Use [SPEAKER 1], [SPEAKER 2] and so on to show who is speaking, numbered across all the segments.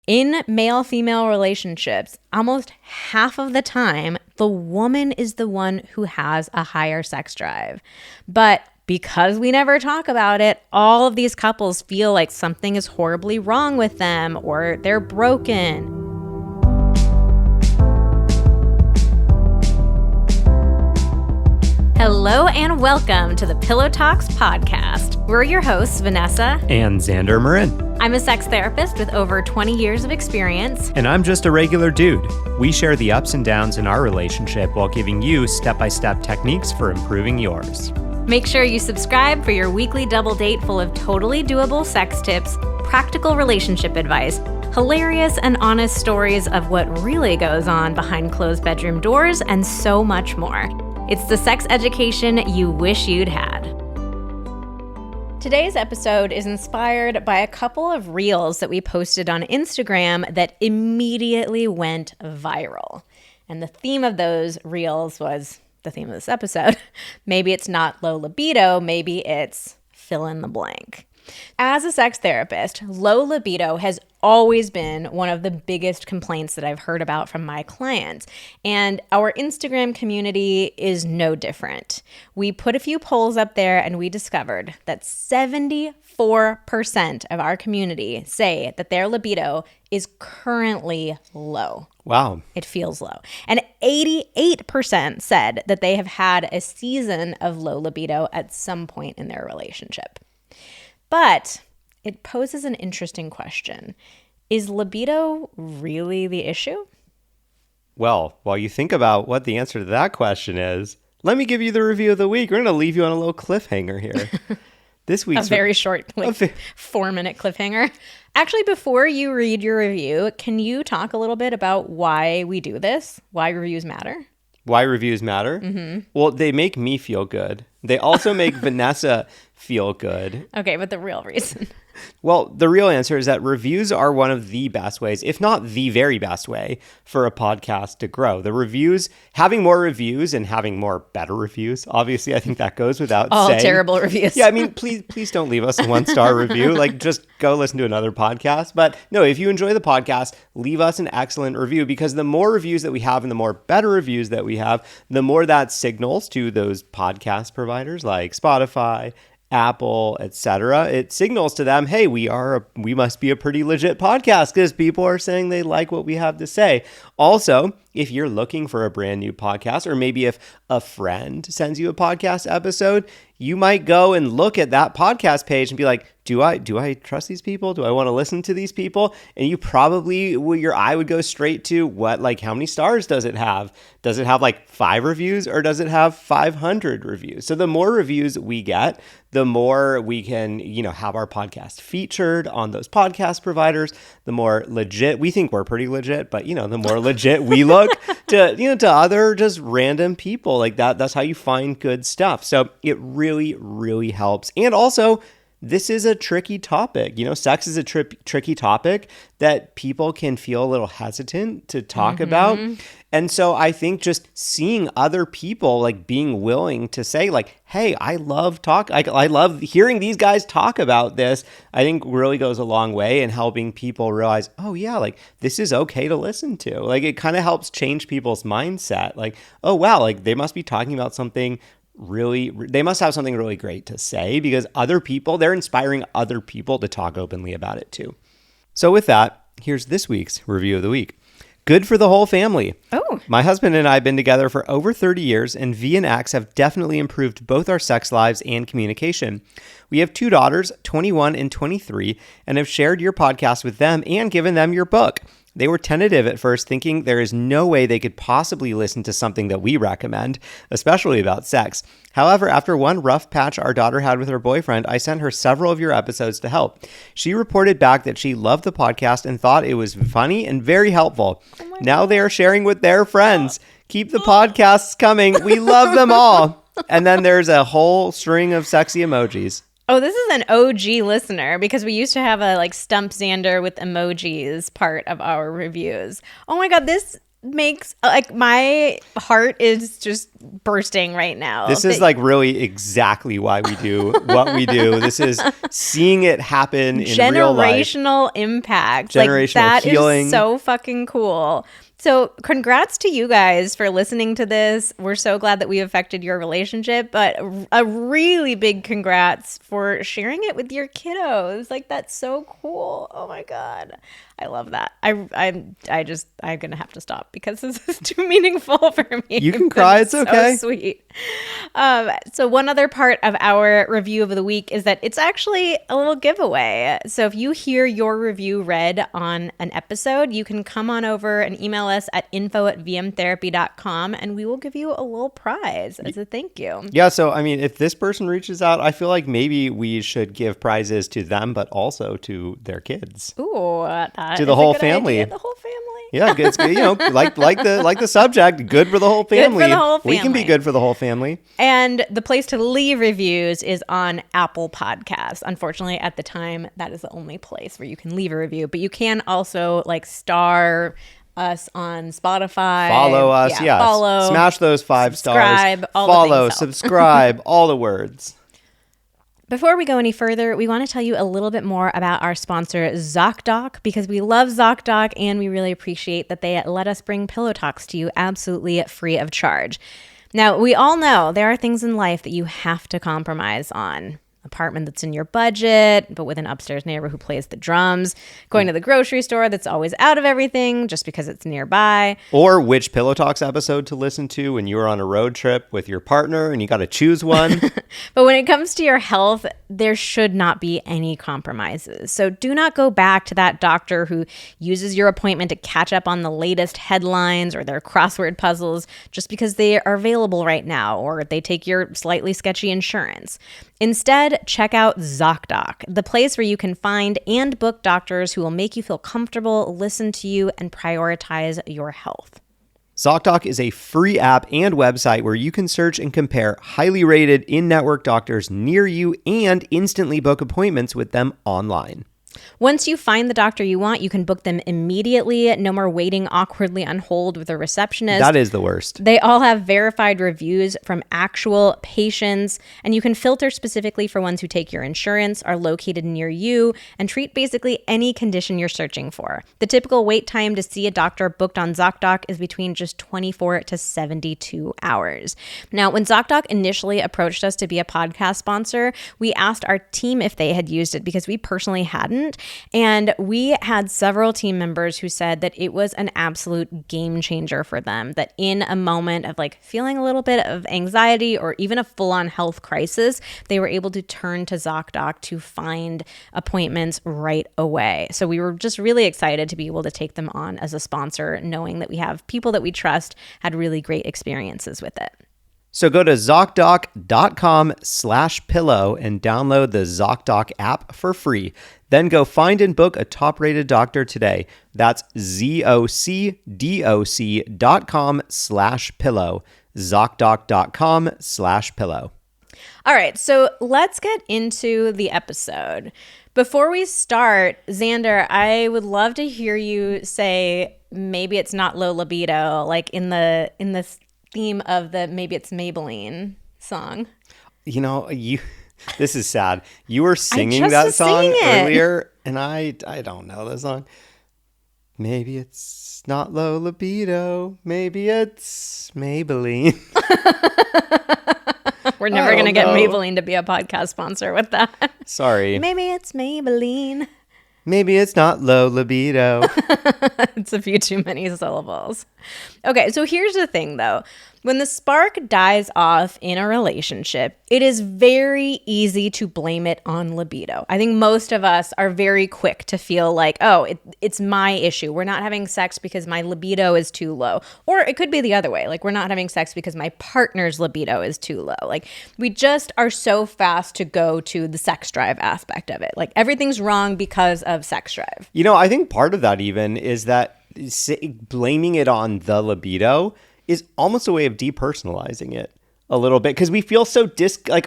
[SPEAKER 1] In male-female relationships, almost half of the time, the woman is the one who has a higher sex drive. But because we never talk about it, all of these couples feel like something is horribly wrong with them or they're broken. Hello and welcome to the Pillow Talks podcast. We're your hosts, Vanessa
[SPEAKER 2] and Xander Marin.
[SPEAKER 1] I'm a sex therapist with over 20 years of experience.
[SPEAKER 2] And I'm just a regular dude. We share the ups and downs in our relationship while giving you step-by-step techniques for improving yours.
[SPEAKER 1] Make sure you subscribe for your weekly double date full of totally doable sex tips, practical relationship advice, hilarious and honest stories of what really goes on behind closed bedroom doors, and so much more. It's the sex education you wish you'd had. Today's episode is inspired by a couple of reels that we posted on Instagram that immediately went viral. And the theme of those reels was the theme of this episode. Maybe it's not low libido, maybe it's fill in the blank. As a sex therapist, low libido has always been one of the biggest complaints that I've heard about from my clients. And our Instagram community is no different. We put a few polls up there and we discovered that 74% of our community say that their libido is currently low.
[SPEAKER 2] Wow.
[SPEAKER 1] It feels low. And 88% said that they have had a season of low libido at some point in their relationship. But it poses an interesting question. Is libido really the issue?
[SPEAKER 2] Well, while you think about what the answer to that question is, let me give you the review of the week. We're going to leave you on a little cliffhanger here. This week's
[SPEAKER 1] a very short, 4-minute cliffhanger. Actually, before you read your review, can you talk a little bit about why we do this? Why reviews matter?
[SPEAKER 2] Why reviews matter? Mm-hmm. Well, they make me feel good. They also make Vanessa feel good.
[SPEAKER 1] Okay, but the real reason.
[SPEAKER 2] Well, the real answer is that reviews are one of the best ways, if not the very best way, for a podcast to grow. The reviews, having more reviews and having more better reviews, obviously, I think that goes without
[SPEAKER 1] all
[SPEAKER 2] saying.
[SPEAKER 1] All terrible reviews.
[SPEAKER 2] Yeah, I mean, please don't leave us a 1-star review. Like, just go listen to another podcast. But no, if you enjoy the podcast, leave us an excellent review, because the more reviews that we have and the more better reviews that we have, the more that signals to those podcast providers like Spotify, Apple, etc. It signals to them, hey, we must be a pretty legit podcast because people are saying they like what we have to say. Also, if you're looking for a brand new podcast, or maybe if a friend sends you a podcast episode, you might go and look at that podcast page and be like, do I trust these people? Do I want to listen to these people? And you probably, your eye would go straight to how many stars does it have? Does it have 5 reviews, or does it have 500 reviews? So the more reviews we get, the more we can, have our podcast featured on those podcast providers, the more legit, we think we're pretty legit, but the more legit we look to other just random people like that. That's how you find good stuff. So it really, really helps. And also, this is a tricky topic. Sex is a tricky topic that people can feel a little hesitant to talk about. And so I think just seeing other people being willing to say hey, I love I love hearing these guys talk about this, I think really goes a long way in helping people realize, oh yeah, this is okay to listen to. It kind of helps change people's mindset. Oh wow, they must be talking about something they must have something really great to say, because they're inspiring other people to talk openly about it too. So with that, here's this week's review of the week. Good for the whole family.
[SPEAKER 1] Oh.
[SPEAKER 2] My husband and I have been together for over 30 years, and V and X have definitely improved both our sex lives and communication. We have 2 daughters, 21 and 23, and have shared your podcast with them and given them your book. They were tentative at first, thinking there is no way they could possibly listen to something that we recommend, especially about sex. However, after one rough patch our daughter had with her boyfriend, I sent her several of your episodes to help. She reported back that she loved the podcast and thought it was funny and very helpful. Now they are sharing with their friends. Keep the podcasts coming. We love them all. And then there's a whole string of sexy emojis.
[SPEAKER 1] Oh, this is an OG listener, because we used to have a Stump Xander with emojis part of our reviews. Oh my God, this makes like my heart is just bursting right now.
[SPEAKER 2] This is like really exactly why we do what we do. This is seeing it happen in real life.
[SPEAKER 1] Generational impact.
[SPEAKER 2] Generational
[SPEAKER 1] like that
[SPEAKER 2] healing.
[SPEAKER 1] is so fucking cool. So congrats to you guys for listening to this. We're so glad that we affected your relationship, but a really big congrats for sharing it with your kiddos. Like that's so cool. Oh my God. I love that. I'm gonna have to stop because this is too meaningful for me.
[SPEAKER 2] You can cry. It's okay.
[SPEAKER 1] So sweet. So one other part of our review of the week is that it's actually a little giveaway. So if you hear your review read on an episode, you can come on over and email us at info@vmtherapy.com and we will give you a little prize as a thank you.
[SPEAKER 2] Yeah. So, I mean, if this person reaches out, I feel like maybe we should give prizes to them, but also to their kids.
[SPEAKER 1] Ooh,
[SPEAKER 2] to the whole family.
[SPEAKER 1] Idea. The whole family.
[SPEAKER 2] Yeah, it's good. Like the subject, good for the whole family.
[SPEAKER 1] Good for the whole family.
[SPEAKER 2] We can be good for the whole family.
[SPEAKER 1] And the place to leave reviews is on Apple Podcasts. Unfortunately, at the time, that is the only place where you can leave a review. But you can also like star us on Spotify.
[SPEAKER 2] Follow us. Yeah.
[SPEAKER 1] Follow.
[SPEAKER 2] Smash those 5
[SPEAKER 1] subscribe,
[SPEAKER 2] stars.
[SPEAKER 1] all the
[SPEAKER 2] Follow.
[SPEAKER 1] things help.
[SPEAKER 2] Subscribe. All the words.
[SPEAKER 1] Before we go any further, we want to tell you a little bit more about our sponsor, ZocDoc, because we love ZocDoc and we really appreciate that they let us bring Pillow Talks to you absolutely free of charge. Now, we all know there are things in life that you have to compromise on. Apartment that's in your budget, but with an upstairs neighbor who plays the drums, going to the grocery store that's always out of everything just because it's nearby.
[SPEAKER 2] Or which Pillow Talks episode to listen to when you were on a road trip with your partner and you got to choose one.
[SPEAKER 1] But when it comes to your health, there should not be any compromises. So do not go back to that doctor who uses your appointment to catch up on the latest headlines or their crossword puzzles just because they are available right now or they take your slightly sketchy insurance. Instead, check out ZocDoc, the place where you can find and book doctors who will make you feel comfortable, listen to you, and prioritize your health.
[SPEAKER 2] ZocDoc is a free app and website where you can search and compare highly rated in-network doctors near you and instantly book appointments with them online.
[SPEAKER 1] Once you find the doctor you want, you can book them immediately. No more waiting awkwardly on hold with a receptionist.
[SPEAKER 2] That is the worst.
[SPEAKER 1] They all have verified reviews from actual patients, and you can filter specifically for ones who take your insurance, are located near you, and treat basically any condition you're searching for. The typical wait time to see a doctor booked on ZocDoc is between just 24 to 72 hours. Now, when ZocDoc initially approached us to be a podcast sponsor, we asked our team if they had used it because we personally hadn't. And we had several team members who said that it was an absolute game changer for them, that in a moment of like feeling a little bit of anxiety or even a full-on health crisis, they were able to turn to ZocDoc to find appointments right away. So we were just really excited to be able to take them on as a sponsor, knowing that we have people that we trust had really great experiences with it.
[SPEAKER 2] So go to ZocDoc.com/pillow and download the ZocDoc app for free. Then go find and book a top-rated doctor today. That's ZocDoc.com/pillow. ZocDoc.com/pillow.
[SPEAKER 1] All right, so let's get into the episode. Before we start, Xander, I would love to hear you say maybe it's not low libido, like in the theme of the Maybe It's Maybelline song.
[SPEAKER 2] You know, this is sad. You were singing that song earlier, and I don't know the song. Maybe it's not low libido. Maybe it's Maybelline.
[SPEAKER 1] We're never going to get Maybelline to be a podcast sponsor with that.
[SPEAKER 2] Sorry.
[SPEAKER 1] Maybe it's Maybelline.
[SPEAKER 2] Maybe it's not low libido.
[SPEAKER 1] It's a few too many syllables. Okay, so here's the thing, though. When the spark dies off in a relationship, it is very easy to blame it on libido. I think most of us are very quick to feel like, oh, it's my issue. We're not having sex because my libido is too low. Or it could be the other way. Like, we're not having sex because my partner's libido is too low. Like, we just are so fast to go to the sex drive aspect of it. Like, everything's wrong because of sex drive.
[SPEAKER 2] You know, I think part of that even is that blaming it on the libido is almost a way of depersonalizing it a little bit, because we feel so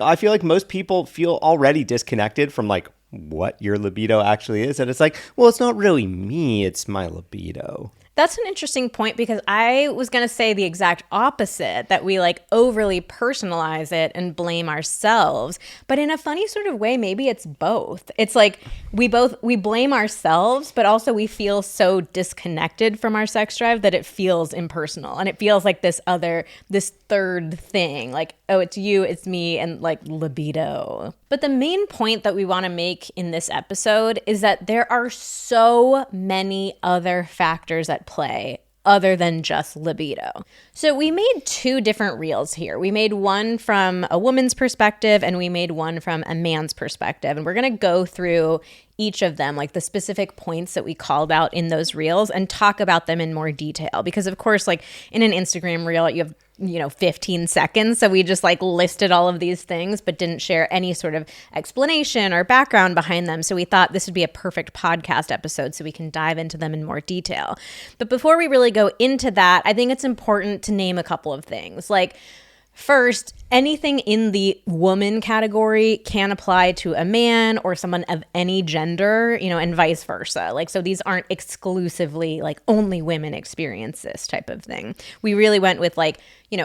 [SPEAKER 2] I feel like most people feel already disconnected from like what your libido actually is, and it's like, well, it's not really me, it's my libido.
[SPEAKER 1] That's an interesting point because I was going to say the exact opposite, that we like overly personalize it and blame ourselves. But in a funny sort of way, maybe it's both. It's like we blame ourselves, but also we feel so disconnected from our sex drive that it feels impersonal. And it feels like this third thing, like, oh, it's you, it's me, and like libido. But the main point that we want to make in this episode is that there are so many other factors at play other than just libido. So we made 2 different reels here. We made one from a woman's perspective and we made one from a man's perspective. And we're going to go through each of them, like the specific points that we called out in those reels, and talk about them in more detail. Because of course, like in an Instagram reel, you have 15 seconds. So we just like listed all of these things, but didn't share any sort of explanation or background behind them. So we thought this would be a perfect podcast episode so we can dive into them in more detail. But before we really go into that, I think it's important to name a couple of things. Like, first, anything in the woman category can apply to a man or someone of any gender, and vice versa. Like, so these aren't exclusively like only women experience this type of thing. We really went with like,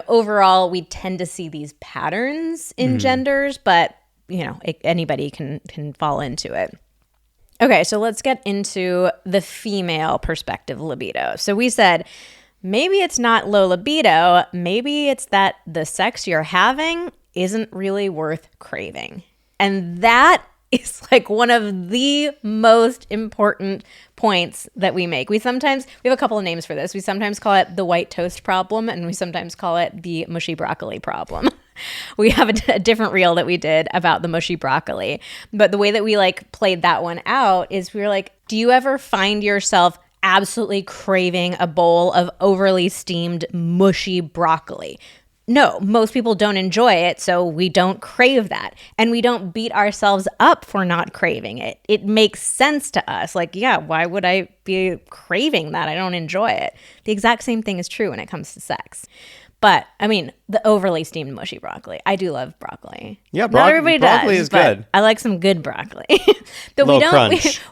[SPEAKER 1] overall, we tend to see these patterns in genders, but, anybody can fall into it. Okay, so let's get into the female perspective libido. So we said, maybe it's not low libido. Maybe it's that the sex you're having isn't really worth craving. And that is like one of the most important points that we make. We have a couple of names for this. We sometimes call it the white toast problem, and we sometimes call it the mushy broccoli problem. We have a different reel that we did about the mushy broccoli. But the way that we like played that one out is we were like, do you ever find yourself absolutely craving a bowl of overly steamed mushy broccoli? No, most people don't enjoy it, so we don't crave that. And we don't beat ourselves up for not craving it. It makes sense to us. Like, yeah, why would I be craving that? I don't enjoy it. The exact same thing is true when it comes to sex. But, I mean, the overly steamed mushy broccoli. I do love broccoli.
[SPEAKER 2] Yeah,
[SPEAKER 1] not everybody
[SPEAKER 2] broccoli
[SPEAKER 1] does,
[SPEAKER 2] is good.
[SPEAKER 1] I like some good broccoli. But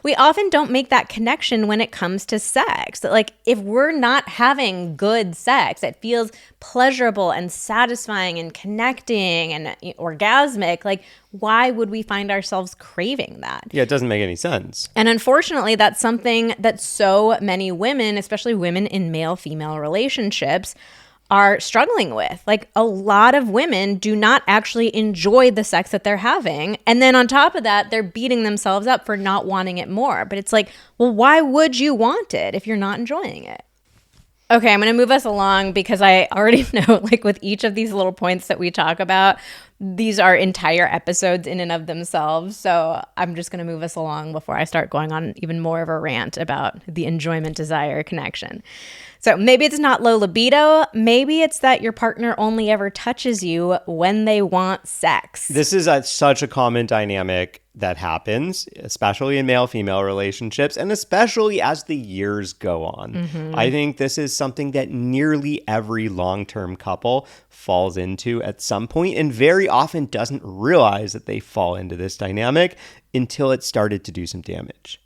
[SPEAKER 1] we often don't make that connection when it comes to sex. That, like, if we're not having good sex, it feels pleasurable and satisfying and connecting and orgasmic. Like, why would we find ourselves craving that?
[SPEAKER 2] Yeah, it doesn't make any sense.
[SPEAKER 1] And unfortunately, that's something that so many women, especially women in male-female relationships, are struggling with. Like, a lot of women do not actually enjoy the sex that they're having. And then on top of that, they're beating themselves up for not wanting it more. But it's like, well, why would you want it if you're not enjoying it? Okay, I'm going to move us along because I already know, like, with each of these little points that we talk about, these are entire episodes in and of themselves. So I'm just going to move us along before I start going on even more of a rant about the enjoyment, desire, connection. So maybe it's not low libido. Maybe it's that your partner only ever touches you when they want sex.
[SPEAKER 2] This is such a common dynamic that happens, especially in male-female relationships, and especially as the years go on. Mm-hmm. I think this is something that nearly every long-term couple falls into at some point, and very often doesn't realize that they fall into this dynamic until it started to do some damage.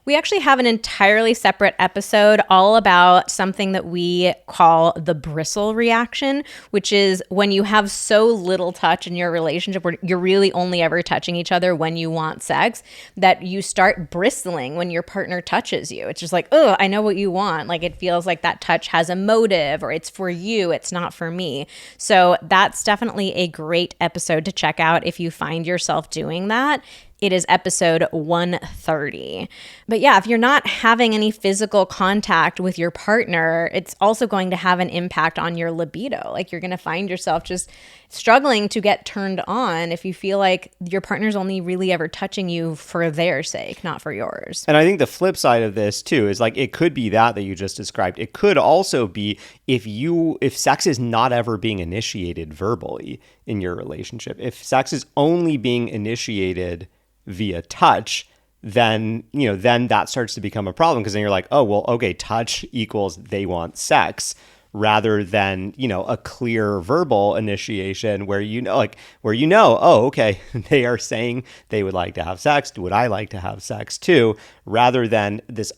[SPEAKER 1] We actually have an entirely separate episode all about something that we call the bristle reaction, which is when you have so little touch in your relationship where you're really only ever touching each other when you want sex, that you start bristling when your partner touches you. It's just like, oh, I know what you want. Like, it feels like that touch has a motive, or it's for you, it's not for me. So that's definitely a great episode to check out if you find yourself doing that. It is episode 130. But yeah, if you're not having any physical contact with your partner, it's also going to have an impact on your libido. Like, you're going to find yourself just struggling to get turned on if you feel like your partner's only really ever touching you for their sake, not for yours.
[SPEAKER 2] And I think the flip side of this too is, like, it could be that you just described. It could also be if sex is not ever being initiated verbally in your relationship. If sex is only being initiated via touch, then that starts to become a problem, because then you're like, oh, well, okay, touch equals they want sex, rather than, a clear verbal initiation where oh, okay, they are saying they would like to have sex. Would I like to have sex too? Rather than this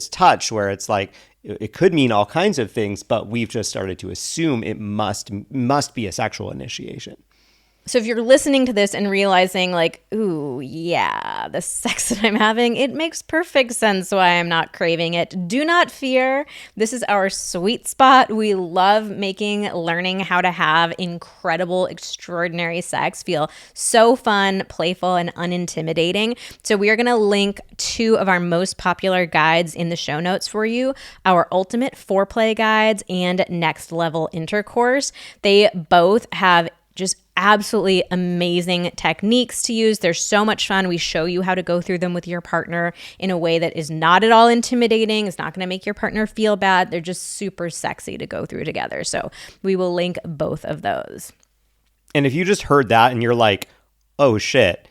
[SPEAKER 2] touch where it's like, it could mean all kinds of things, but we've just started to assume it must be a sexual initiation.
[SPEAKER 1] So if you're listening to this and realizing like, ooh, yeah, the sex that I'm having, it makes perfect sense why I'm not craving it. Do not fear. This is our sweet spot. We love learning how to have incredible, extraordinary sex feel so fun, playful, and unintimidating. So we are going to link 2 of our most popular guides in the show notes for you, our Ultimate Foreplay Guides and Next Level Intercourse. They both have just absolutely amazing techniques to use. They're so much fun. We show you how to go through them with your partner in a way that is not at all intimidating. It's not going to make your partner feel bad. They're just super sexy to go through together. So we will link both of those.
[SPEAKER 2] And if you just heard that and you're like, oh shit,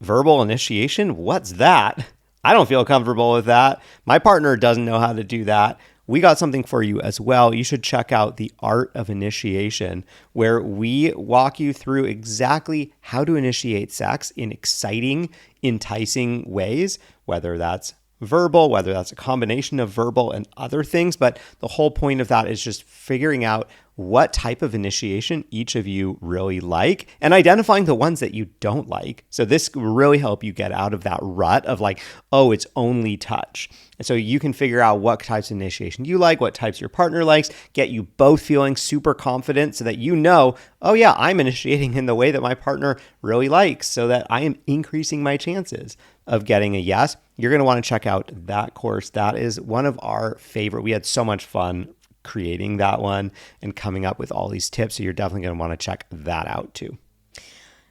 [SPEAKER 2] verbal initiation? What's that? I don't feel comfortable with that. My partner doesn't know how to do that. We got something for you as well. You should check out The Art of Initiation, where we walk you through exactly how to initiate sex in exciting, enticing ways, whether that's verbal, whether that's a combination of verbal and other things. But the whole point of that is just figuring out what type of initiation each of you really like and identifying the ones that you don't like. So this will really help you get out of that rut of like, oh, it's only touch. And so you can figure out what types of initiation you like, what types your partner likes, get you both feeling super confident so that oh yeah, I'm initiating in the way that my partner really likes so that I am increasing my chances of getting a yes. You're going to want to check out that course. That is one of our favorite. We had so much fun creating that one and coming up with all these tips. So you're definitely going to want to check that out too.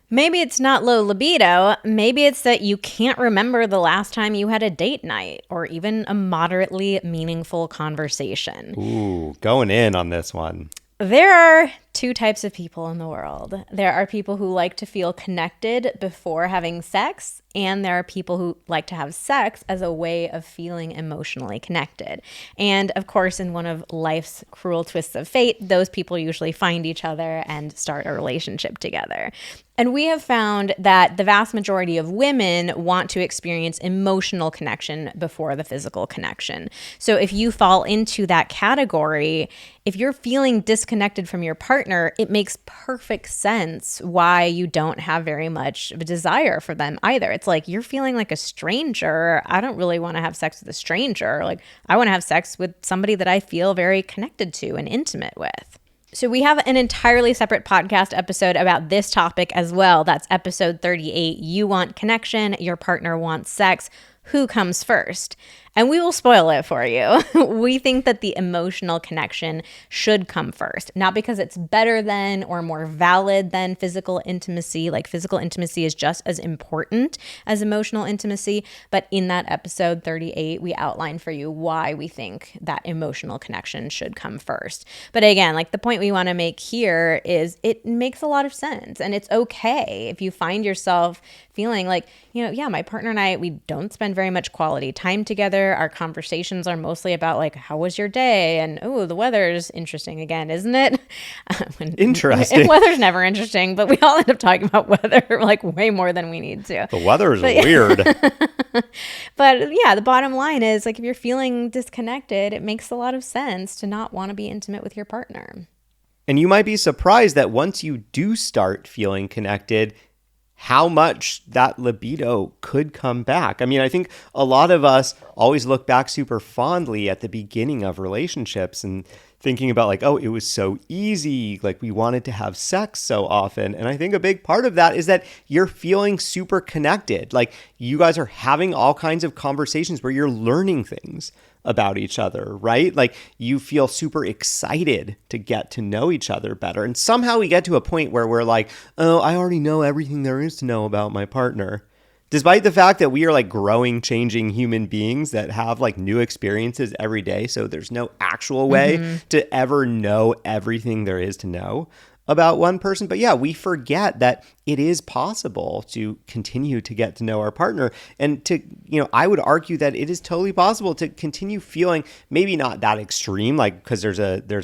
[SPEAKER 1] Maybe it's not low libido. Maybe it's that you can't remember the last time you had a date night or even a moderately meaningful conversation.
[SPEAKER 2] Ooh, going in on this one.
[SPEAKER 1] There are 2 types of people in the world. There are people who like to feel connected before having sex, and there are people who like to have sex as a way of feeling emotionally connected. And of course, in one of life's cruel twists of fate, those people usually find each other and start a relationship together. And we have found that the vast majority of women want to experience emotional connection before the physical connection. So if you fall into that category, if you're feeling disconnected from your partner, it makes perfect sense why you don't have very much of a desire for them either. It's like you're feeling like a stranger. I don't really want to have sex with a stranger. Like I want to have sex with somebody that I feel very connected to and intimate with. So we have an entirely separate podcast episode about this topic as well. That's episode 38. You want connection, your partner wants sex. Who comes first? And we will spoil it for you. We think that the emotional connection should come first, not because it's better than or more valid than physical intimacy. Like physical intimacy is just as important as emotional intimacy. But in that episode 38, we outline for you why we think that emotional connection should come first. But again, like the point we want to make here is it makes a lot of sense. And it's okay if you find yourself feeling like, yeah, my partner and I, we don't spend very much quality time together. Our conversations are mostly about like, how was your day? And oh, the weather's interesting again, isn't it?
[SPEAKER 2] Interesting.
[SPEAKER 1] Weather's never interesting, but we all end up talking about weather like way more than we need to.
[SPEAKER 2] The weather is weird.
[SPEAKER 1] But yeah, the bottom line is like, if you're feeling disconnected, it makes a lot of sense to not want to be intimate with your partner.
[SPEAKER 2] And you might be surprised that once you do start feeling connected, how much that libido could come back. I mean, I think a lot of us always look back super fondly at the beginning of relationships and thinking about like, oh, it was so easy. Like we wanted to have sex so often. And I think a big part of that is that you're feeling super connected. Like you guys are having all kinds of conversations where you're learning things about each other, right? Like you feel super excited to get to know each other better. And somehow we get to a point where we're like, oh, I already know everything there is to know about my partner. Despite the fact that we are like growing, changing human beings that have like new experiences every day. So there's no actual way to ever know everything there is to know about one person. But yeah, we forget that it is possible to continue to get to know our partner, and to, I would argue that it is totally possible to continue feeling, maybe not that extreme, like, because there's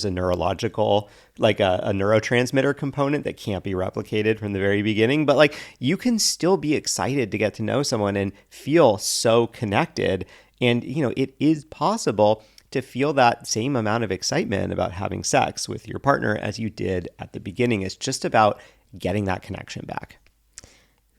[SPEAKER 2] a neurological, like a neurotransmitter component that can't be replicated from the very beginning, but like you can still be excited to get to know someone and feel so connected. And, it is possible to feel that same amount of excitement about having sex with your partner as you did at the beginning. It's just about getting that connection back.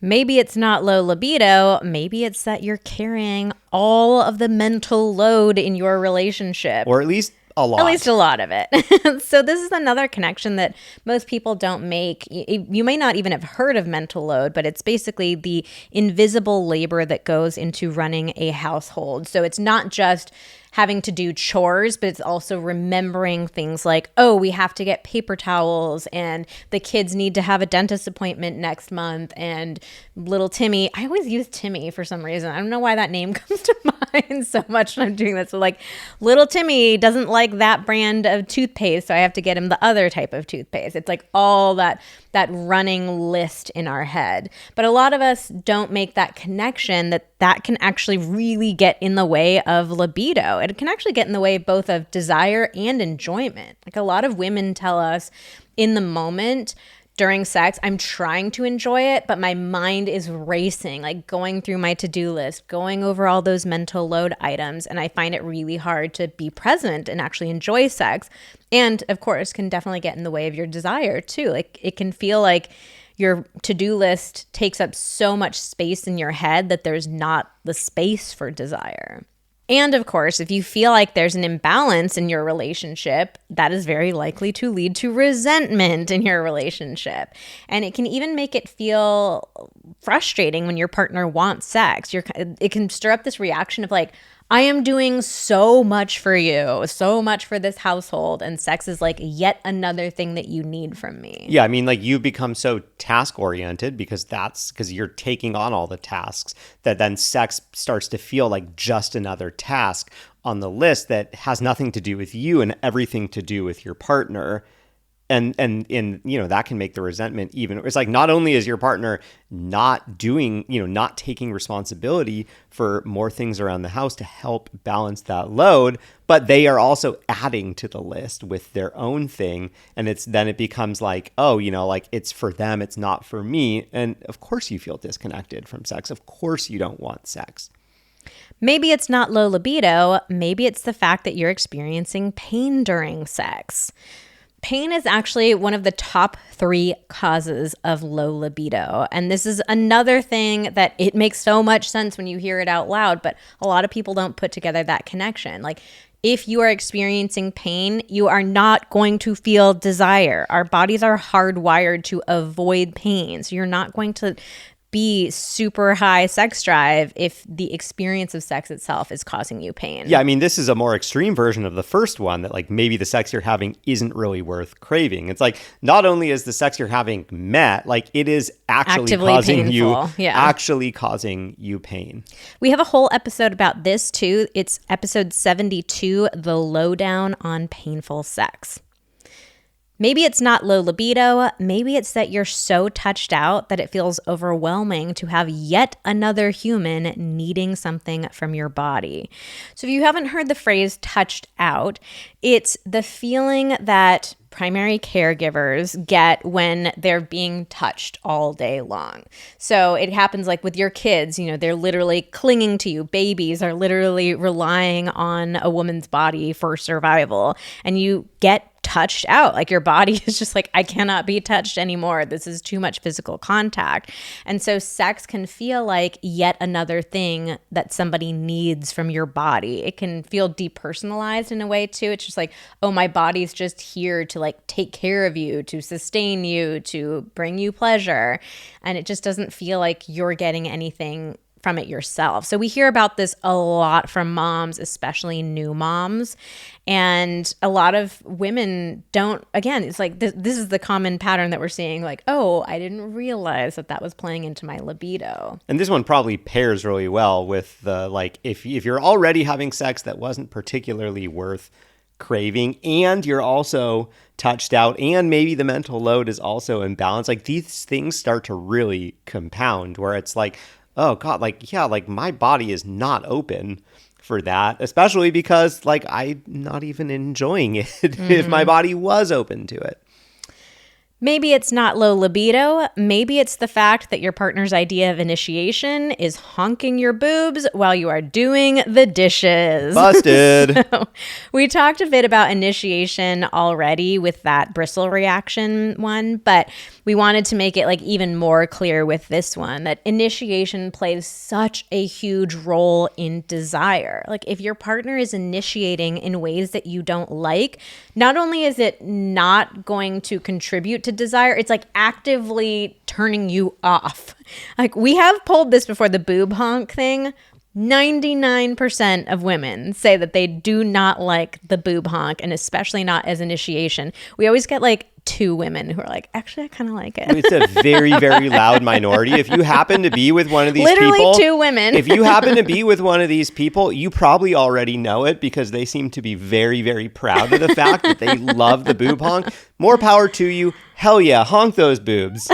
[SPEAKER 1] Maybe it's not low libido. Maybe it's that you're carrying all of the mental load in your relationship.
[SPEAKER 2] Or at least a lot.
[SPEAKER 1] At least a lot of it. So this is another connection that most people don't make. You may not even have heard of mental load, but it's basically the invisible labor that goes into running a household. So it's not just having to do chores, but it's also remembering things like, oh, we have to get paper towels, and the kids need to have a dentist appointment next month, and little Timmy, I always use Timmy for some reason. I don't know why that name comes to mind so much when I'm doing this. So like, little Timmy doesn't like that brand of toothpaste, so I have to get him the other type of toothpaste. It's like all that running list in our head. But a lot of us don't make that connection that can actually really get in the way of libido. It can actually get in the way both of desire and enjoyment. Like a lot of women tell us in the moment during sex, I'm trying to enjoy it, but my mind is racing, like going through my to-do list, going over all those mental load items, and I find it really hard to be present and actually enjoy sex. And of course, can definitely get in the way of your desire too. Like it can feel like your to-do list takes up so much space in your head that there's not the space for desire. And of course, if you feel like there's an imbalance in your relationship, that is very likely to lead to resentment in your relationship. And it can even make it feel frustrating when your partner wants sex. It can stir up this reaction of like, I am doing so much for you, so much for this household, and sex is like yet another thing that you need from me.
[SPEAKER 2] Yeah, I mean, like you become so task-oriented because you're taking on all the tasks, that then sex starts to feel like just another task on the list that has nothing to do with you and everything to do with your partner. And that can make the resentment even. It's like, not only is your partner not doing, not taking responsibility for more things around the house to help balance that load, but they are also adding to the list with their own thing. And it becomes like, oh, like it's for them, it's not for me. And of course you feel disconnected from sex. Of course you don't want sex.
[SPEAKER 1] Maybe it's not low libido. Maybe it's the fact that you're experiencing pain during sex. Pain is actually one of the top 3 causes of low libido. And this is another thing that it makes so much sense when you hear it out loud, but a lot of people don't put together that connection. Like, if you are experiencing pain, you are not going to feel desire. Our bodies are hardwired to avoid pain. So you're not going to be super high sex drive if the experience of sex itself is causing you pain.
[SPEAKER 2] Yeah, I mean, this is a more extreme version of the first one, that like maybe the sex you're having isn't really worth craving. It's like, not only is the sex you're having met, like it is actually causing you pain.
[SPEAKER 1] We have a whole episode about this too. It's episode 72, The Lowdown on Painful Sex. Maybe it's not low libido. Maybe it's that you're so touched out that it feels overwhelming to have yet another human needing something from your body. So if you haven't heard the phrase touched out, it's the feeling that primary caregivers get when they're being touched all day long. So it happens like with your kids, they're literally clinging to you. Babies are literally relying on a woman's body for survival, and you get touched out. Like your body is just like, I cannot be touched anymore. This is too much physical contact. And so sex can feel like yet another thing that somebody needs from your body. It can feel depersonalized in a way too. It's just like, oh, my body's just here to like take care of you, to sustain you, to bring you pleasure. And it just doesn't feel like you're getting anything from it yourself. So we hear about this a lot from moms, especially new moms. And a lot of women don't, again, it's like this is the common pattern that we're seeing, like, oh, I didn't realize that was playing into my libido.
[SPEAKER 2] And this one probably pairs really well with the, like, if you're already having sex that wasn't particularly worth craving, and you're also touched out, and maybe the mental load is also imbalanced. Like these things start to really compound where it's like, oh God, like, yeah, like my body is not open for that, especially because like I'm not even enjoying it if my body was open to it.
[SPEAKER 1] Maybe it's not low libido. Maybe it's the fact that your partner's idea of initiation is honking your boobs while you are doing the dishes.
[SPEAKER 2] Busted.
[SPEAKER 1] So, we talked a bit about initiation already with that bristle reaction one, but we wanted to make it like even more clear with this one that initiation plays such a huge role in desire. Like if your partner is initiating in ways that you don't like, not only is it not going to contribute to desire, it's like actively turning you off. Like we have pulled this before, the boob honk thing. 99% of women say that they do not like the boob honk, and especially not as initiation. We always get like 2 women who are like, actually, I kind of like it.
[SPEAKER 2] It's a very, very loud minority. If you happen to be with one of these
[SPEAKER 1] Literally
[SPEAKER 2] people,
[SPEAKER 1] 2 women.
[SPEAKER 2] If you happen to be with one of these people, you probably already know it because they seem to be very, very proud of the fact that they love the boob honk. More power to you. Hell yeah, honk those boobs.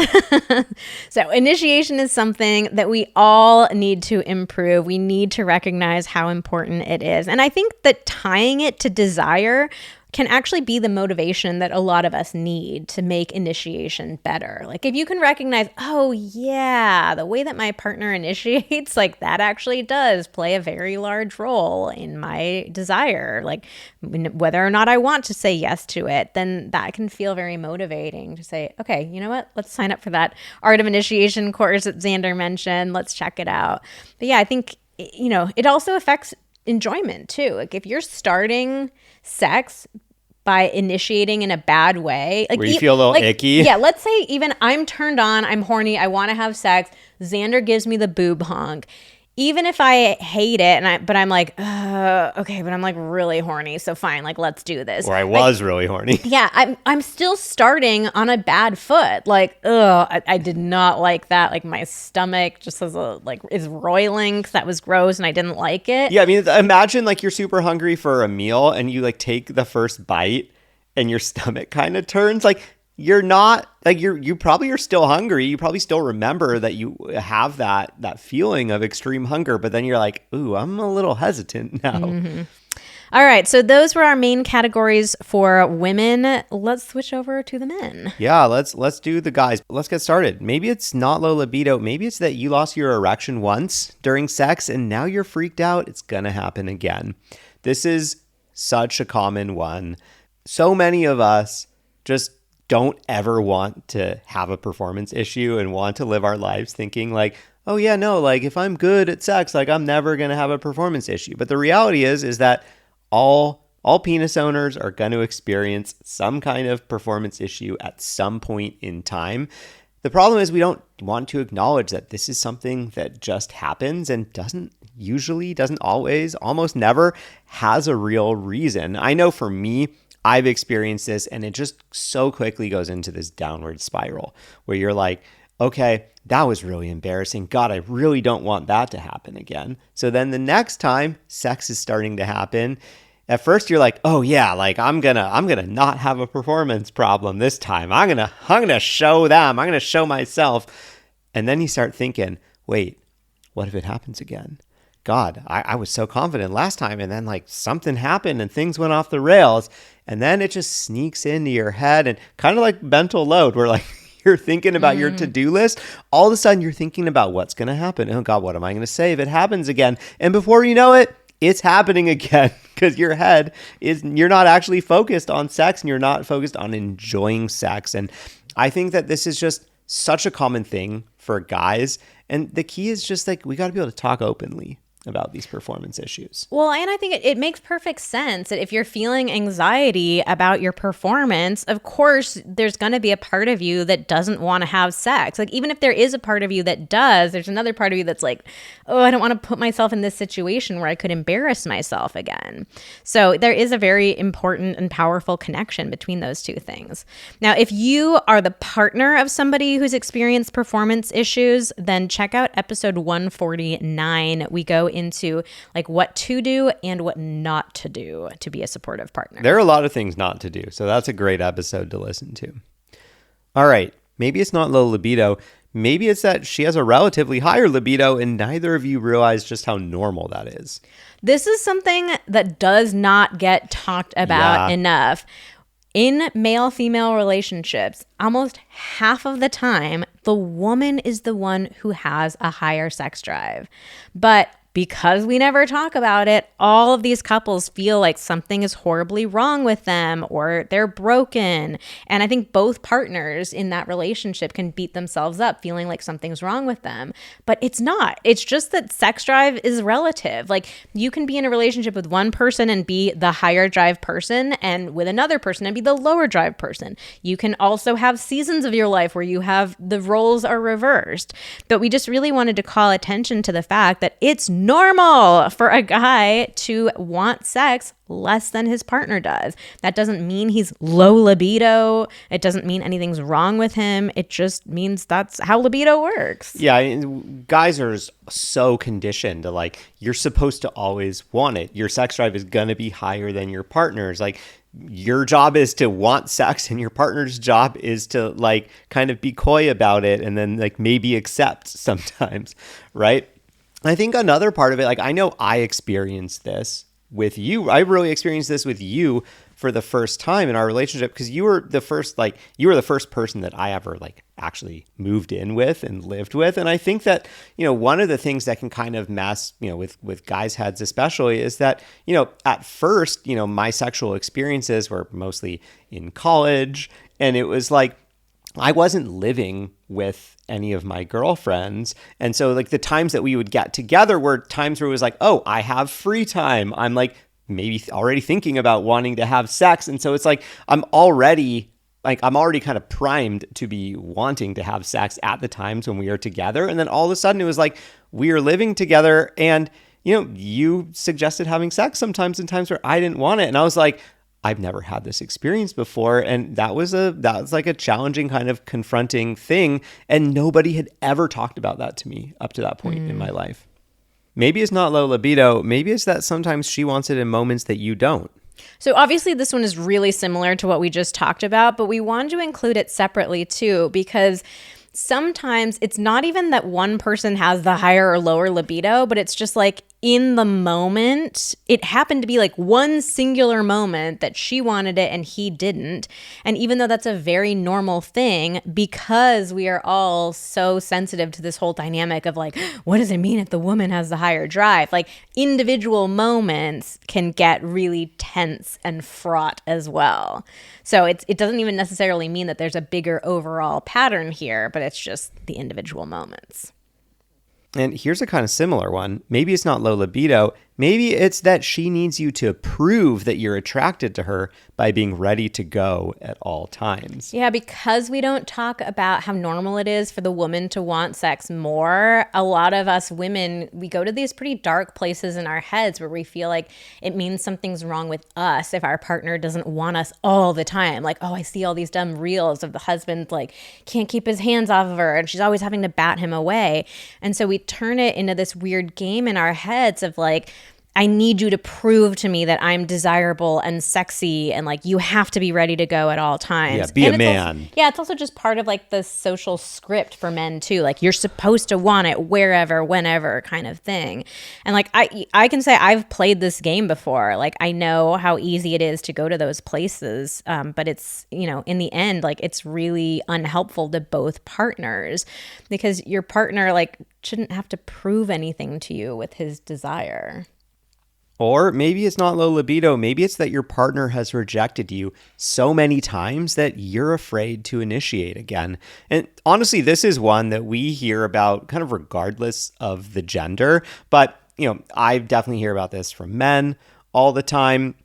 [SPEAKER 1] So initiation is something that we all need to improve. We need to recognize how important it is. And I think that tying it to desire can actually be the motivation that a lot of us need to make initiation better. Like if you can recognize, oh yeah, the way that my partner initiates, like that actually does play a very large role in my desire, like whether or not I want to say yes to it, then that can feel very motivating to say, okay, you know what, let's sign up for that Art of Initiation course that Xander mentioned. Let's check it out. But yeah, I think, you know, it also affects enjoyment too. Like if you're starting sex by initiating in a bad way, like
[SPEAKER 2] where you feel a little icky.
[SPEAKER 1] Yeah, let's say even I'm turned on, I'm horny, I want to have sex. Xander gives me the boob honk. Even if I hate it, but I'm like, okay, but I'm like really horny, so fine, like let's do this.
[SPEAKER 2] Or I was really horny.
[SPEAKER 1] Yeah, I'm still starting on a bad foot. Like, I did not like that. Like my stomach just is roiling because that was gross and I didn't like it.
[SPEAKER 2] Yeah, I mean, imagine like you're super hungry for a meal and you like take the first bite and your stomach kind of turns. Like you're not like you probably are still hungry. You probably still remember that you have that feeling of extreme hunger, but then you're like, ooh, I'm a little hesitant now.
[SPEAKER 1] Mm-hmm. All right, so those were our main categories for women. Let's switch over to the men.
[SPEAKER 2] Yeah, let's do the guys. Let's get started. Maybe it's not low libido. Maybe it's that you lost your erection once during sex and now you're freaked out. It's gonna happen again. This is such a common one. So many of us just don't ever want to have a performance issue and want to live our lives thinking like, oh yeah, no, like if I'm good at sex, like I'm never going to have a performance issue. But the reality is that all penis owners are going to experience some kind of performance issue at some point in time. The problem is we don't want to acknowledge that this is something that just happens and doesn't always, almost never has a real reason. I know for me, I've experienced this and it just so quickly goes into this downward spiral where you're like, okay, that was really embarrassing. God, I really don't want that to happen again. So then the next time sex is starting to happen, at first you're like, oh yeah, like I'm gonna not have a performance problem this time. I'm gonna show them. I'm gonna show myself. And then you start thinking, wait, what if it happens again? God, I was so confident last time and then like something happened and things went off the rails. And then it just sneaks into your head and kind of like mental load where like you're thinking about your to-do list. All of a sudden you're thinking about what's going to happen. Oh God, what am I going to say if it happens again? And before you know it, it's happening again because you're not actually focused on sex and you're not focused on enjoying sex. And I think that this is just such a common thing for guys. And the key is just like, we got to be able to talk openly about these performance issues.
[SPEAKER 1] Well, and I think it makes perfect sense that if you're feeling anxiety about your performance, of course, there's going to be a part of you that doesn't want to have sex. Like, even if there is a part of you that does, there's another part of you that's like, oh, I don't want to put myself in this situation where I could embarrass myself again. So there is a very important and powerful connection between those two things. Now, if you are the partner of somebody who's experienced performance issues, then check out episode 149. We go into like what to do and what not to do to be a supportive partner.
[SPEAKER 2] There are a lot of things not to do. So that's a great episode to listen to. All right. Maybe it's not low libido. Maybe it's that she has a relatively higher libido and neither of you realize just how normal that is.
[SPEAKER 1] This is something that does not get talked about enough. In male-female relationships, almost half of the time, the woman is the one who has a higher sex drive. But because we never talk about it, all of these couples feel like something is horribly wrong with them or they're broken. And I think both partners in that relationship can beat themselves up feeling like something's wrong with them. But it's not. It's just that sex drive is relative. Like you can be in a relationship with one person and be the higher drive person and with another person and be the lower drive person. You can also have seasons of your life where you have the roles are reversed. But we just really wanted to call attention to the fact that it's normal for a guy to want sex less than his partner does. That doesn't mean he's low libido. It doesn't mean anything's wrong with him. It just means that's how libido works.
[SPEAKER 2] Yeah, guys are so conditioned to like, you're supposed to always want it. Your sex drive is going to be higher than your partner's. Like, your job is to want sex and your partner's job is to like kind of be coy about it and then like maybe accept sometimes, right? I think another part of it, like I know I experienced this with you. I really experienced this with you for the first time in our relationship because you were the first person that I ever like actually moved in with and lived with. And I think that, one of the things that can kind of mess, with guys' heads especially is that, at first, my sexual experiences were mostly in college and it was like, I wasn't living with any of my girlfriends. And so like the times that we would get together were times where it was like, oh, I have free time. I'm like maybe already thinking about wanting to have sex. And so it's like, I'm already kind of primed to be wanting to have sex at the times when we are together. And then all of a sudden it was like, we are living together and, you suggested having sex sometimes in times where I didn't want it. And I was like, I've never had this experience before. And that was like a challenging kind of confronting thing. And nobody had ever talked about that to me up to that point in my life. Maybe it's not low libido. Maybe it's that sometimes she wants it in moments that you don't.
[SPEAKER 1] So obviously this one is really similar to what we just talked about, but we wanted to include it separately too, because sometimes it's not even that one person has the higher or lower libido, but it's just like in the moment, it happened to be like one singular moment that she wanted it and he didn't. And even though that's a very normal thing, because we are all so sensitive to this whole dynamic of like, what does it mean if the woman has the higher drive? Like individual moments can get really tense and fraught as well. So it doesn't even necessarily mean that there's a bigger overall pattern here, but it's just the individual moments.
[SPEAKER 2] And here's a kind of similar one. Maybe it's not low libido. Maybe it's that she needs you to prove that you're attracted to her by being ready to go at all times.
[SPEAKER 1] Yeah, because we don't talk about how normal it is for the woman to want sex more, a lot of us women, we go to these pretty dark places in our heads where we feel like it means something's wrong with us if our partner doesn't want us all the time. Like, oh, I see all these dumb reels of the husband like can't keep his hands off of her and she's always having to bat him away. And so we turn it into this weird game in our heads of like, I need you to prove to me that I'm desirable and sexy and like you have to be ready to go at all times.
[SPEAKER 2] Yeah, be a man.
[SPEAKER 1] It's also just part of like the social script for men too. Like you're supposed to want it wherever, whenever kind of thing. And like I can say I've played this game before. Like I know how easy it is to go to those places. But it's, in the end, like it's really unhelpful to both partners because your partner like shouldn't have to prove anything to you with his desire.
[SPEAKER 2] Or maybe it's not low libido. Maybe it's that your partner has rejected you so many times that you're afraid to initiate again. And honestly, this is one that we hear about kind of regardless of the gender. But, I definitely hear about this from men all the time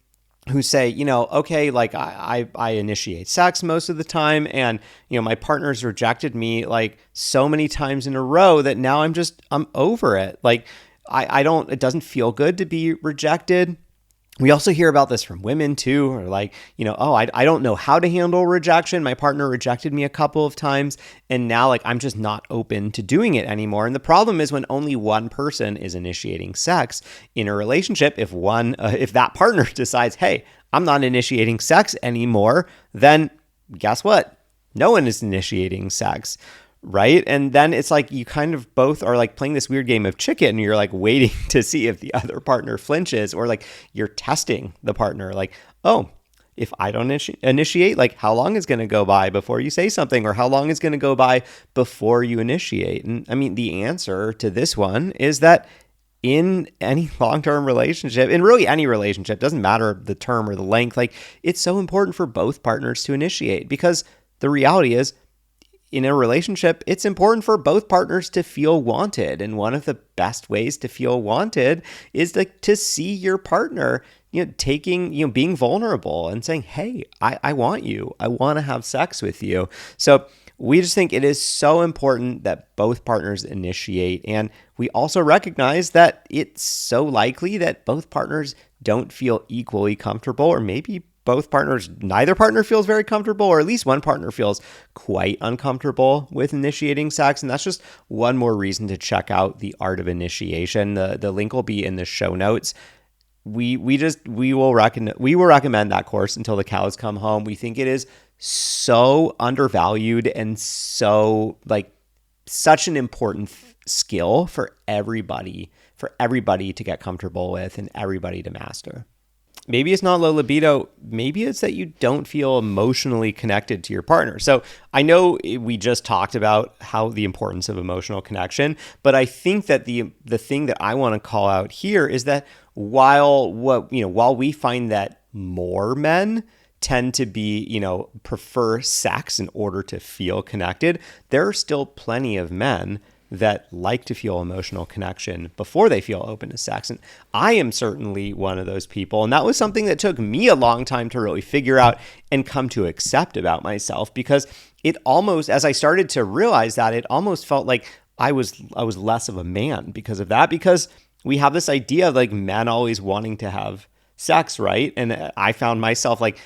[SPEAKER 2] who say, okay, like I initiate sex most of the time and, my partner's rejected me like so many times in a row that now I'm over it. Like, it doesn't feel good to be rejected. We also hear about this from women too, or like, oh, I don't know how to handle rejection. My partner rejected me a couple of times, and now like I'm just not open to doing it anymore. And the problem is when only one person is initiating sex in a relationship, if that partner decides, hey, I'm not initiating sex anymore, then guess what? No one is initiating sex. Right. And then it's like you kind of both are like playing this weird game of chicken. And you're like waiting to see if the other partner flinches, or like you're testing the partner. Like, oh, if I don't initiate, like how long is going to go by before you say something, or how long is going to go by before you initiate? And I mean, the answer to this one is that in any long-term relationship, in really any relationship, doesn't matter the term or the length, like it's so important for both partners to initiate, because the reality is, in a relationship, it's important for both partners to feel wanted. And one of the best ways to feel wanted is to see your partner, being vulnerable and saying, hey, I want you. I want to have sex with you. So we just think it is so important that both partners initiate. And we also recognize that it's so likely that both partners don't feel equally comfortable, or maybe neither partner feels very comfortable, or at least one partner feels quite uncomfortable with initiating sex. And that's just one more reason to check out The Art of Initiation. The link will be in the show notes. We will recommend that course until the cows come home. We think it is so undervalued and so such an important skill for everybody to get comfortable with and everybody to master. Maybe it's not low libido. Maybe it's that you don't feel emotionally connected to your partner. So I know we just talked about the importance of emotional connection, but I think that the thing that I want to call out here is that while we find that more men tend to prefer sex in order to feel connected, there are still plenty of men that like to feel emotional connection before they feel open to sex. And I am certainly one of those people. And that was something that took me a long time to really figure out and come to accept about myself, because it almost, as I started to realize that, it almost felt like I was less of a man because of that, because we have this idea of like men always wanting to have sex, right? And I found myself like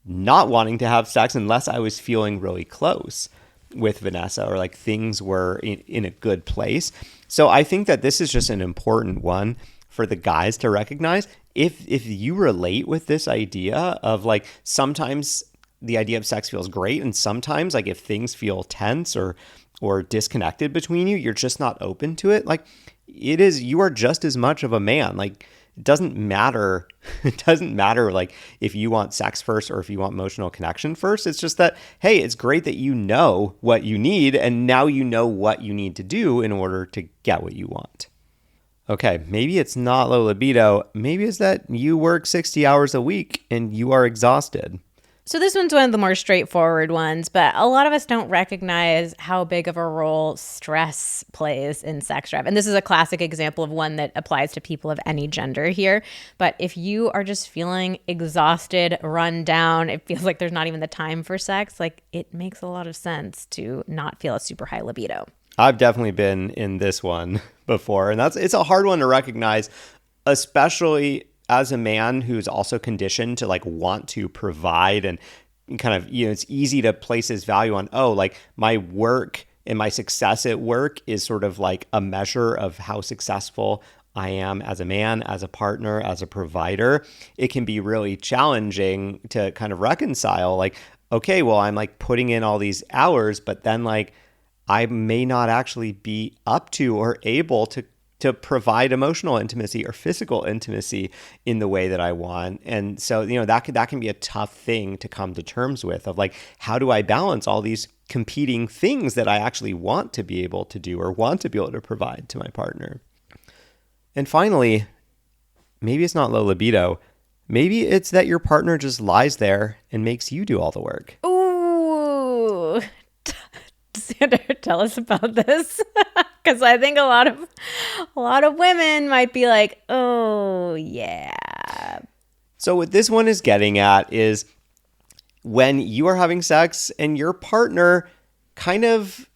[SPEAKER 2] not wanting to have sex unless I was feeling really close with Vanessa, or like things were in a good place. So I think that this is just an important one for the guys to recognize. If you relate with this idea of like, sometimes the idea of sex feels great, and sometimes like if things feel tense or disconnected between you, you're just not open to it. Like you are just as much of a man. Like it doesn't matter. It doesn't matter like if you want sex first or if you want emotional connection first. It's just that, hey, it's great that you know what you need, and now you know what you need to do in order to get what you want. Okay, maybe it's not low libido. Maybe it's that you work 60 hours a week and you are exhausted.
[SPEAKER 1] So this one's one of the more straightforward ones, but a lot of us don't recognize how big of a role stress plays in sex drive. And this is a classic example of one that applies to people of any gender here. But if you are just feeling exhausted, run down, it feels like there's not even the time for sex, like it makes a lot of sense to not feel a super high libido.
[SPEAKER 2] I've definitely been in this one before, and it's a hard one to recognize, especially as a man who's also conditioned to like want to provide, and kind of, it's easy to place his value on, oh, like my work and my success at work is sort of like a measure of how successful I am as a man, as a partner, as a provider. It can be really challenging to kind of reconcile like, okay, well, I'm like putting in all these hours, but then like I may not actually be up to or able to provide emotional intimacy or physical intimacy in the way that I want. And so, that can be a tough thing to come to terms with, of like, how do I balance all these competing things that I actually want to be able to do or want to be able to provide to my partner? And finally, maybe it's not low libido. Maybe it's that your partner just lies there and makes you do all the work.
[SPEAKER 1] Ooh. Sandra, tell us about this, because I think a lot of women might be like, oh yeah.
[SPEAKER 2] So what this one is getting at is when you are having sex and your partner kind of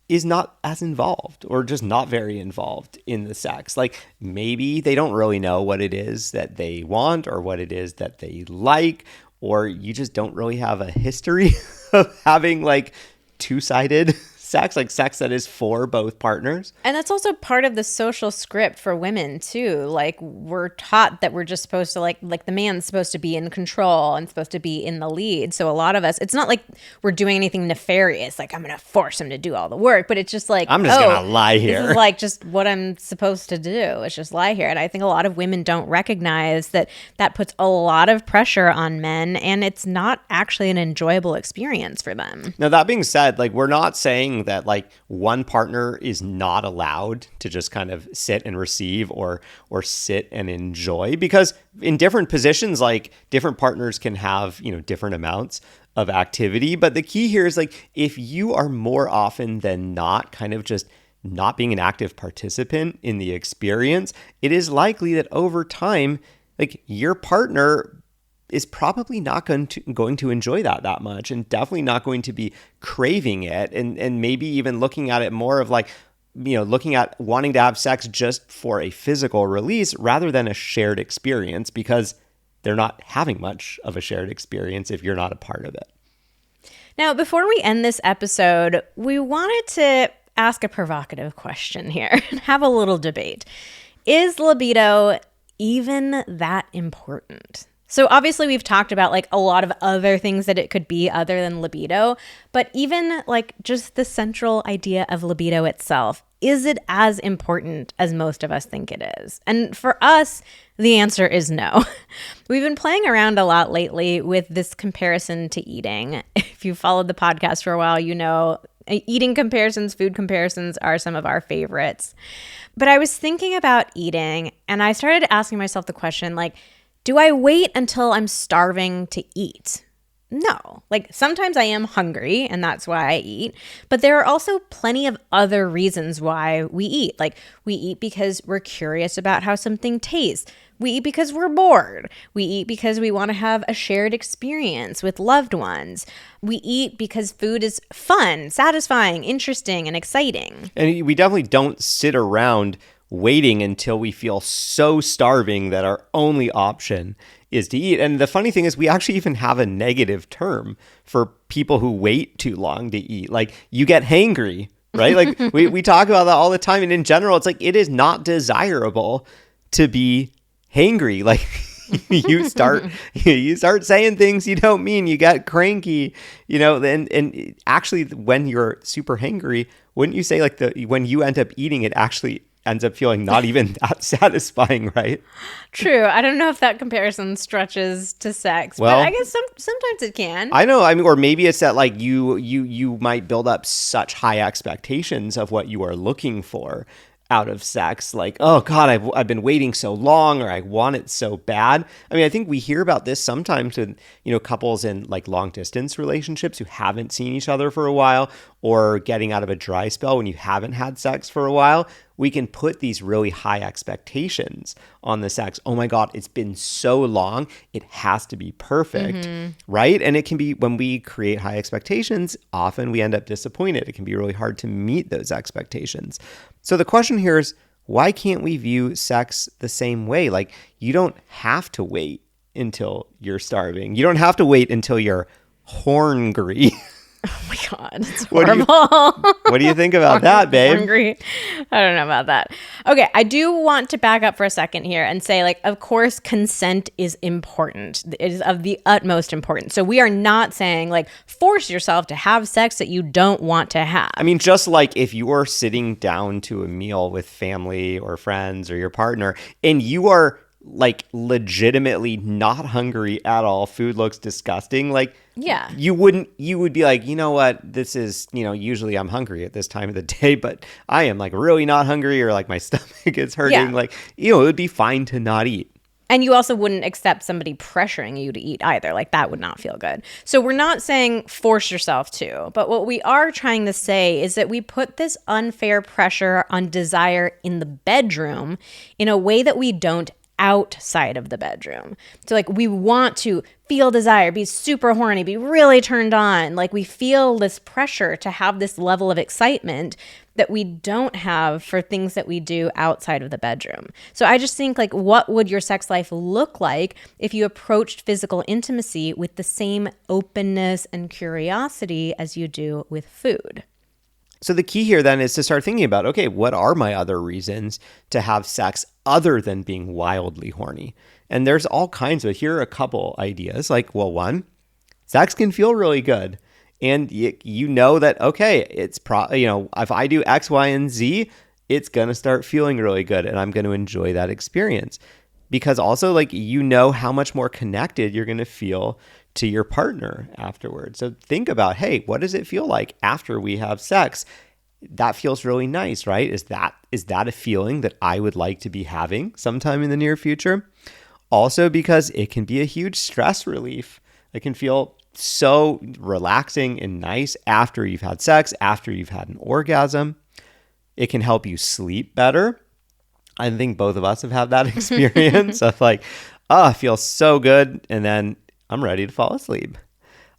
[SPEAKER 2] is not as involved or just not very involved in the sex. Like maybe they don't really know what it is that they want or what it is that they like, or you just don't really have a history of having like two-sided sex, like sex that is for both partners.
[SPEAKER 1] And that's also part of the social script for women too. Like we're taught that we're just supposed to like the man's supposed to be in control and supposed to be in the lead. So a lot of us, it's not like we're doing anything nefarious, like I'm going to force him to do all the work, but it's just like,
[SPEAKER 2] I'm just going to lie here.
[SPEAKER 1] This is like just what I'm supposed to do. It's just lie here. And I think a lot of women don't recognize that that puts a lot of pressure on men, and it's not actually an enjoyable experience for them.
[SPEAKER 2] Now, that being said, like we're not saying that like one partner is not allowed to just kind of sit and receive or sit and enjoy, because in different positions, like different partners can have, you know, different amounts of activity. But the key here is like if you are more often than not kind of just not being an active participant in the experience, it is likely that over time, like your partner is probably not going to enjoy that much, and definitely not going to be craving it, and maybe even looking at it more of like, you know, looking at wanting to have sex just for a physical release rather than a shared experience, because they're not having much of a shared experience if you're not a part of it.
[SPEAKER 1] Now, before we end this episode, we wanted to ask a provocative question here and have a little debate. Is libido even that important? So obviously we've talked about like a lot of other things that it could be other than libido, but even like just the central idea of libido itself, is it as important as most of us think it is? And for us, the answer is no. We've been playing around a lot lately with this comparison to eating. If you followed the podcast for a while, you know eating comparisons, food comparisons are some of our favorites. But I was thinking about eating, and I started asking myself the question, like, do I wait until I'm starving to eat? No. Like sometimes I am hungry and that's why I eat, but there are also plenty of other reasons why we eat. Like we eat because we're curious about how something tastes. We eat because we're bored. We eat because we want to have a shared experience with loved ones. We eat because food is fun, satisfying, interesting, and exciting.
[SPEAKER 2] And we definitely don't sit around waiting until we feel so starving that our only option is to eat. And the funny thing is we actually even have a negative term for people who wait too long to eat. Like you get hangry, right? Like we talk about that all the time. And in general, it's like it is not desirable to be hangry. Like you start saying things you don't mean, you get cranky, you know, and actually when you're super hangry, wouldn't you say like when you end up eating, it actually ends up feeling not even that satisfying, right?
[SPEAKER 1] True. I don't know if that comparison stretches to sex,
[SPEAKER 2] well,
[SPEAKER 1] but I guess sometimes it can.
[SPEAKER 2] I know. I mean, or maybe it's that like you might build up such high expectations of what you are looking for out of sex, like, oh God, I've been waiting so long, or I want it so bad. I mean, I think we hear about this sometimes with, you know, couples in like long distance relationships who haven't seen each other for a while, or getting out of a dry spell when you haven't had sex for a while. We can put these really high expectations on the sex. Oh my God, it's been so long. It has to be perfect, right? And it can be, when we create high expectations, often we end up disappointed. It can be really hard to meet those expectations. So the question here is, why can't we view sex the same way? Like, you don't have to wait until you're starving. You don't have to wait until you're horngry.
[SPEAKER 1] Oh my God, it's horrible.
[SPEAKER 2] What do you think about that, babe?
[SPEAKER 1] Hungry. I don't know about that. Okay, I do want to back up for a second here and say, like, of course, consent is important. It is of the utmost importance. So we are not saying, like, force yourself to have sex that you don't want to have.
[SPEAKER 2] I mean, just like if you are sitting down to a meal with family or friends or your partner, and you are like legitimately not hungry at all, food looks disgusting, like,
[SPEAKER 1] yeah,
[SPEAKER 2] you would be like, you know what, this is, you know, usually I'm hungry at this time of the day, but I am like really not hungry, or like my stomach is hurting. Like, you know, it would be fine to not eat.
[SPEAKER 1] And you also wouldn't accept somebody pressuring you to eat either. Like, that would not feel good. So we're not saying force yourself to, but what we are trying to say is that we put this unfair pressure on desire in the bedroom in a way that we don't outside of the bedroom. So like we want to feel desire, be super horny, be really turned on. Like we feel this pressure to have this level of excitement that we don't have for things that we do outside of the bedroom. So I just think like, what would your sex life look like if you approached physical intimacy with the same openness and curiosity as you do with food?
[SPEAKER 2] So the key here then is to start thinking about, okay, what are my other reasons to have sex other than being wildly horny? And there's all kinds of, here are a couple ideas. Like, well, one, sex can feel really good. And you know that, okay, it's if I do X, Y, and Z, it's going to start feeling really good and I'm going to enjoy that experience. Because also like, you know how much more connected you're going to feel to your partner afterwards. So think about, hey, what does it feel like after we have sex? That feels really nice, right? Is that a feeling that I would like to be having sometime in the near future? Also because it can be a huge stress relief. It can feel so relaxing and nice after you've had sex, after you've had an orgasm. It can help you sleep better. I think both of us have had that experience of like, I feel so good. And then I'm ready to fall asleep.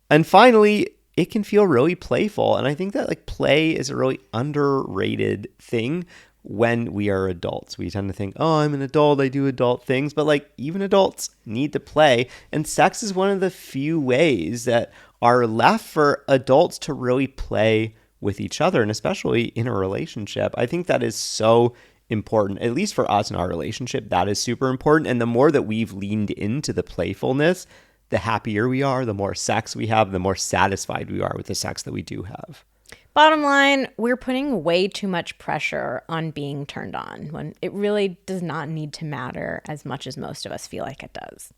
[SPEAKER 2] And finally, it can feel really playful. And I think that like play is a really underrated thing when we are adults. We tend to think, oh, I'm an adult, I do adult things, but like even adults need to play. And sex is one of the few ways that are left for adults to really play with each other, and especially in a relationship. I think that is so important, at least for us in our relationship. That is super important. And the more that we've leaned into the playfulness, the happier we are, the more sex we have, the more satisfied we are with the sex that we do have.
[SPEAKER 1] Bottom line, we're putting way too much pressure on being turned on when it really does not need to matter as much as most of us feel like it does.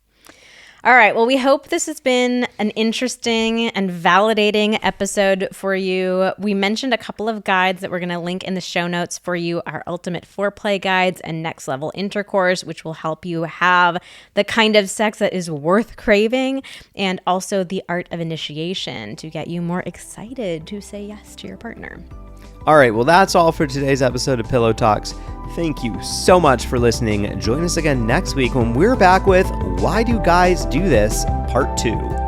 [SPEAKER 1] All right. Well, we hope this has been an interesting and validating episode for you. We mentioned a couple of guides that we're going to link in the show notes for you, our ultimate foreplay guides and next level intercourse, which will help you have the kind of sex that is worth craving, and also the art of initiation to get you more excited to say yes to your partner.
[SPEAKER 2] All right, well, that's all for today's episode of Pillow Talks. Thank you so much for listening. Join us again next week when we're back with Why Do Guys Do This? Part 2.